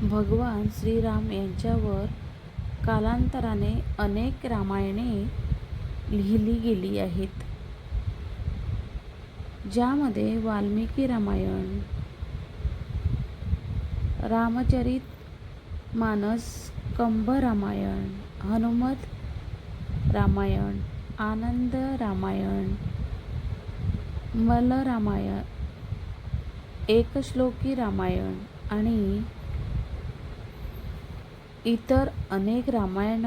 भगवान श्रीराम यांच्यावर कालांतराने अनेक रामायणे लिहिली गेली आहेत, ज्यामध्ये वाल्मिकी रामायण, रामचरित मानस, कंभ रामायण, हनुमत रामायण, आनंद रामायण, मल्ल रामायण, एकश्लोकी रामायण आणि इतर अनेक रामायण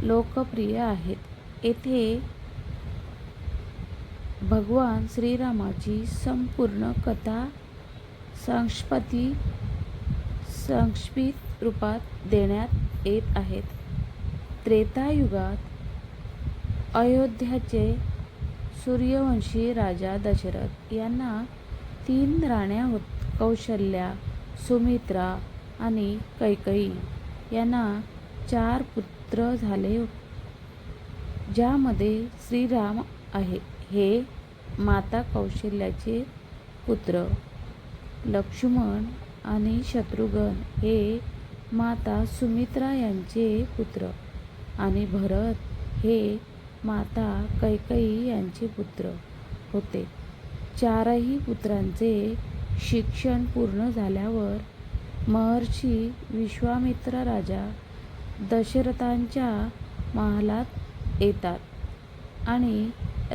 लोकप्रिय आहेत. येथे भगवान श्रीरामाची संपूर्ण कथा संक्षिप्त रूपात देण्यात येत आहे. त्रेतायुगात अयोध्याचे सूर्यवंशी राजा दशरथ यांना 3 राण्या कौशल्या, सुमित्रा आणि कैकेयी यांना 4 पुत्र झाले, ज्यामध्ये श्रीराम हे माता कौशल्याचे पुत्र, लक्ष्मण आणि शत्रुघ्न हे माता सुमित्रा यांचे पुत्र आणि भरत हे माता कैकेयी यांचे पुत्र होते. 4ही पुत्रांचे शिक्षण पूर्ण झाल्यावर महर्षी विश्वामित्र राजा दशरथांच्या महालात येतात आणि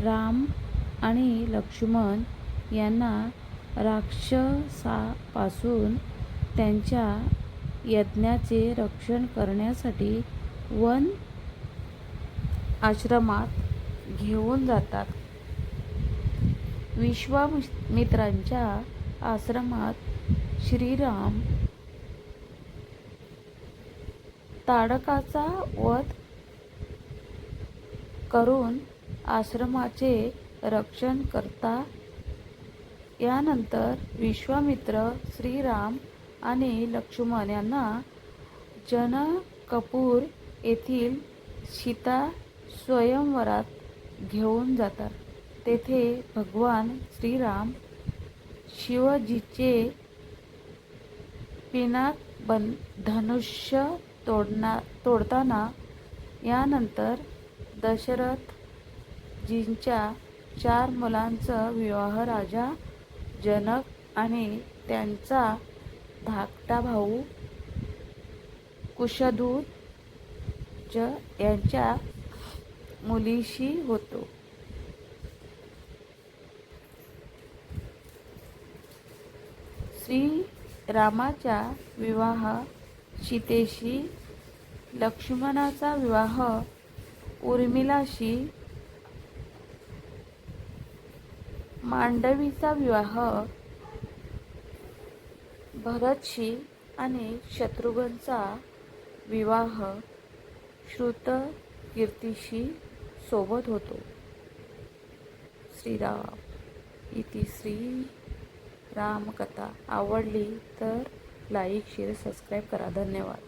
राम आणि लक्ष्मण यांना राक्षसापासून त्यांच्या यज्ञाचे रक्षण करण्यासाठी वन आश्रमात घेऊन जातात. विश्वामित्रांच्या आश्रमात श्रीराम ताडकाचा वध करून आश्रमाचे रक्षण करतात. यानंतर विश्वामित्र श्रीराम आणि लक्ष्मण यांना जनकपूर येथील सीता स्वयंवरात घेऊन जातात. तेथे भगवान श्रीराम शिवजीचे पिनाक धनुष्य तोडताना, यानंतर दशरथजींच्या 4 मुलांचा विवाह राजा जनक आणि त्यांचा धाकटा भाऊ कुशध्वज यांच्या मुलीशी होतो. श्रीरामाचा विवाह सीतेशी, लक्ष्मणाचा विवाह उर्मिलाशी, मांडवीचा विवाह भरतशी आणि शत्रुघ्नचा विवाह श्रुतकीर्तीशी सोबत होतो. श्रीराम इति श्री रामकथा आवडली तर लाईक, शेअर, सबस्क्राईब करा. धन्यवाद.